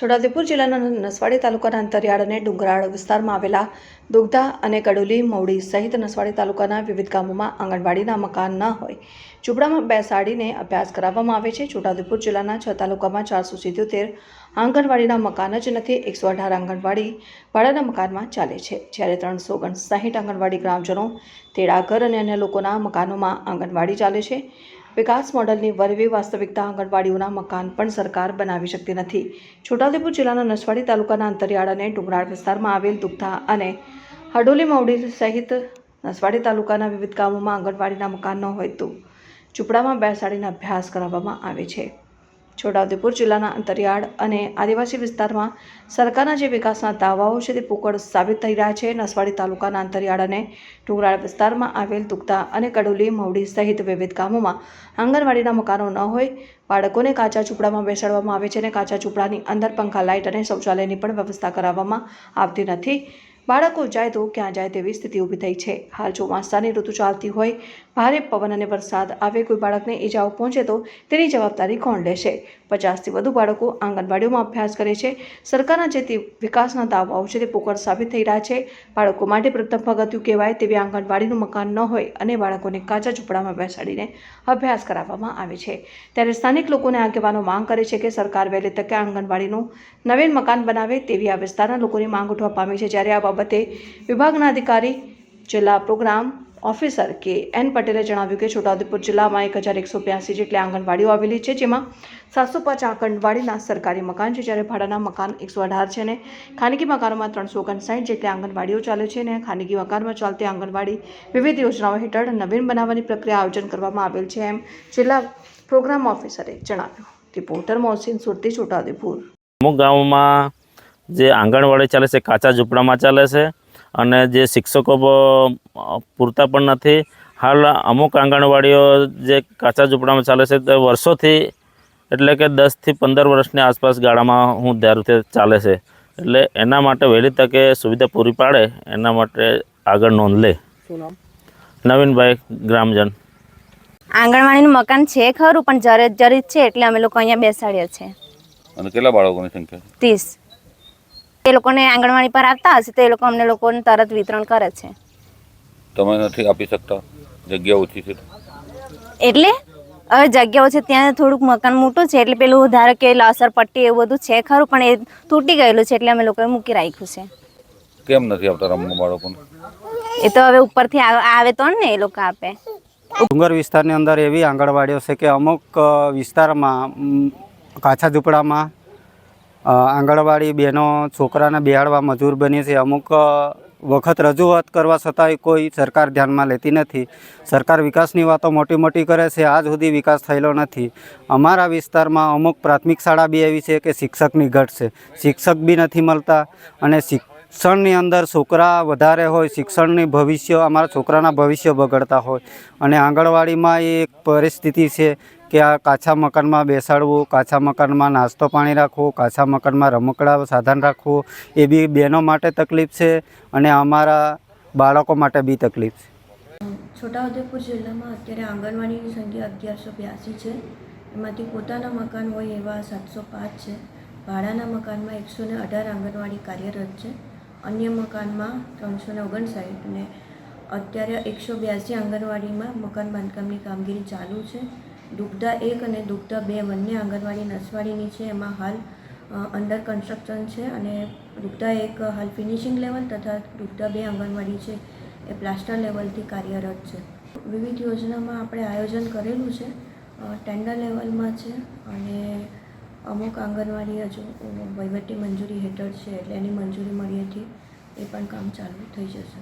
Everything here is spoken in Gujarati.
છોટાઉદેપુર જિલ્લાના નસવાડી તાલુકાના અંતરિયાળ અને ડુંગરાળ વિસ્તારમાં આવેલા દુગધા અને કડોલી મવડી સહિત નસવાડી તાલુકાના વિવિધ ગામોમાં આંગણવાડીના મકાન ન હોય ઝૂંપડામાં બેસાડીને અભ્યાસ કરાવવામાં આવે છે। છોટાઉદેપુર જિલ્લાના 6 તાલુકામાં 477 આંગણવાડીના મકાન જ નથી। 118 આંગણવાડી ભાડાના મકાનમાં ચાલે છે, જ્યારે 359 આંગણવાડી ગ્રામજનો, તેડાગર અને અન્ય લોકોના મકાનોમાં આંગણવાડી ચાલે છે। વિકાસ મોડલની વરવી વાસ્તવિકતા આંગણવાડીઓના મકાન પણ સરકાર બનાવી શકતી નથી। છોટાઉદેપુર જિલ્લાના નસવાડી તાલુકાના અંતરિયાળ અને ડુંગરાળ વિસ્તારમાં આવેલ દુગધા અને હડોલી મવડી સહિત નસવાડી તાલુકાના વિવિધ ગામોમાં આંગણવાડીના મકાન ન હોય તો ઝૂંપડામાં બેસાડીને અભ્યાસ કરાવવામાં આવે છે। છોટાઉદેપુર જિલ્લાના અંતરિયાળ અને આદિવાસી વિસ્તારમાં સરકારના જે વિકાસના દાવાઓ છે તે પોકળ સાબિત થઈ રહ્યા છે। નસવાડી તાલુકાના અંતરિયાળ અને ડુંગરાળ વિસ્તારમાં આવેલ દુગધા અને કડોલી મવડી સહિત વિવિધ ગામોમાં આંગણવાડીના મકાનો ન હોય બાળકોને કાચા ઝૂંપડામાં બેસાડવામાં આવે છે અને કાચા ઝૂંપડાની અંદર પંખા, લાઇટ અને શૌચાલયની પણ વ્યવસ્થા કરાવવામાં આવતી નથી। બાળકો જાય તો ક્યાં જાય તેવી સ્થિતિ ઊભી થઈ છે। હાલ ચોમાસાની ઋતુ ચાલતી હોય, ભારે પવન અને વરસાદ આવે, કોઈ બાળકને ઈજાઓ પહોંચે તો તેની જવાબદારી કોણ લેશે? 50થી વધુ બાળકો આંગણવાડીઓમાં અભ્યાસ કરે છે। સરકારના જે વિકાસના દાવાઓ છે તે પોકળ સાબિત થઈ રહ્યા છે। બાળકો માટે પ્રથમ પગથિયું કહેવાય તેવી આંગણવાડીનું મકાન ન હોય અને બાળકોને કાચા ઝૂંપડામાં બેસાડીને અભ્યાસ કરાવવામાં આવે છે, ત્યારે સ્થાનિક લોકોને આગેવાનો માંગ કરે છે કે સરકાર વહેલી તકે આંગણવાડીનું નવીન મકાન બનાવે તેવી આ વિસ્તારના લોકોની માંગ ઉઠવા પામી છે। જ્યારે આ બાબતે વિભાગના અધિકારી જિલ્લા પ્રોગ્રામ ઓફિસર કે.એન. પટેલે જણાવ્યું કે છોટાઉદેપુર જિલ્લામાં 1182 જેટલી આંગણવાડીઓ આવેલી છે, જેમાં 705 આંગણવાડીના સરકારી મકાન છે, જ્યારે ભાડાના મકાન 118 છે અને ખાનગી મકાનોમાં 359 જેટલી આંગણવાડીઓ ચાલે છે અને ખાનગી મકાનમાં ચાલતી આંગણવાડી વિવિધ યોજનાઓ હેઠળ નવીન બનાવવાની પ્રક્રિયા આયોજન કરવામાં આવેલ છે, એમ જિલ્લા પ્રોગ્રામ ઓફિસરે જણાવ્યું। રિપોર્ટર મોહસિન સુરતી, છોટાઉદેપુર। અમુક ગામોમાં જે આંગણવાડી ચાલે છે કાચા ઝૂંપડામાં ચાલે છે અને જે શિક્ષકો પૂરતા પણ નથી। હાલ અમુક આંગણવાડીઓ જે કાચા ઝૂંપડામાં ચાલે છે તે વર્ષોથી એટલે કે 10થી 15 વર્ષની આસપાસ ગાળામાં હું ધારુંથી ચાલે છે, એટલે એના માટે વહેલી તકે સુવિધા પૂરી પાડે એના માટે આગળ નોંધ લે। શું નામ? નવીનભાઈ, ગ્રામજન। આંગણવાડીનું મકાન છે ખરું, પણ જરી છે એટલે અમે લોકો અહીંયા બેસાડીએ છીએ। અને કેટલા બાળકોની સંખ્યા? 30। એ લોકોને આંગણવાડી પર આવતા હશે તો એ લોકો અમને લોકોને તરત વિતરણ કરે છે। તમે નથી આપી શકતા? જગ્યા ઓછી છે એટલે હવે જગ્યાઓ છે ત્યાં થોડુંક મકાન મોટું છે એટલે પેલું ધારો કે અસર પટ્ટી એવું બધું છે ખરું, પણ એ તૂટી ગયેલું છે એટલે અમે લોકોએ મૂકી રાખ્યું છે। કેમ નથી આવતા રમવા બાળકોને? એ તો હવે ઉપરથી આવે તો ને એ લોકો આપે। ડુંગર વિસ્તારની અંદર એવી આંગણવાડીઓ છે કે અમુક વિસ્તારમાં કાચા ઝૂંપડામાં આંગણવાડી બહેનો છોકરાને બેહાડવા મજૂર બની છે। અમુક વખત રજૂઆત કરવા છતાંય કોઈ સરકાર ધ્યાનમાં લેતી નથી। સરકાર વિકાસની વાતો મોટી મોટી કરે છે, આજ સુધી વિકાસ થયેલો નથી। અમારા વિસ્તારમાં અમુક પ્રાથમિક શાળા બી એવી છે કે શિક્ષકની ઘટ છે, શિક્ષક બી નથી મળતા અને શિક્ષણની અંદર છોકરા વધારે હોય, શિક્ષણની ભવિષ્ય અમારા છોકરાના ભવિષ્ય બગડતા હોય અને આંગણવાડીમાં એક પરિસ્થિતિ છે કે આ કાચા મકાનમાં બેસાડવું, કાચા મકાનમાં નાસ્તો પાણી રાખવું, કાચા મકાનમાં રમકડા સાધન રાખવું એ બી બહેનો માટે તકલીફ છે અને અમારા બાળકો માટે બી તકલીફ છે। છોટાઉદેપુર જિલ્લામાં અત્યારે આંગણવાડીની સંખ્યા 1182 છે। એમાંથી પોતાના મકાન હોય એવા 705 છે। ભાડાના મકાનમાં 118 આંગણવાડી કાર્યરત છે, અન્ય મકાનમાં 359 અને અત્યારે 182 આંગણવાડીમાં મકાન બાંધકામની કામગીરી ચાલુ છે। દુગધા 1 અને દુગધા 2 બંને આંગણવાડી નસવાડીની છે, એમાં હાલ અંડર કન્સ્ટ્રક્શન છે અને દુગધા 1 હાલ ફિનિશિંગ લેવલ તથા દુગધા 2 આંગણવાડી છે એ પ્લાસ્ટર લેવલથી કાર્યરત છે। વિવિધ યોજનામાં આપણે આયોજન કરેલું છે, ટેન્ડર લેવલમાં છે અને અમુક આંગણવાડી હજુ વહીવટી મંજૂરી હેઠળ છે, એટલે એની મંજૂરી મળ્યેથી એ પણ કામ ચાલુ થઈ જશે।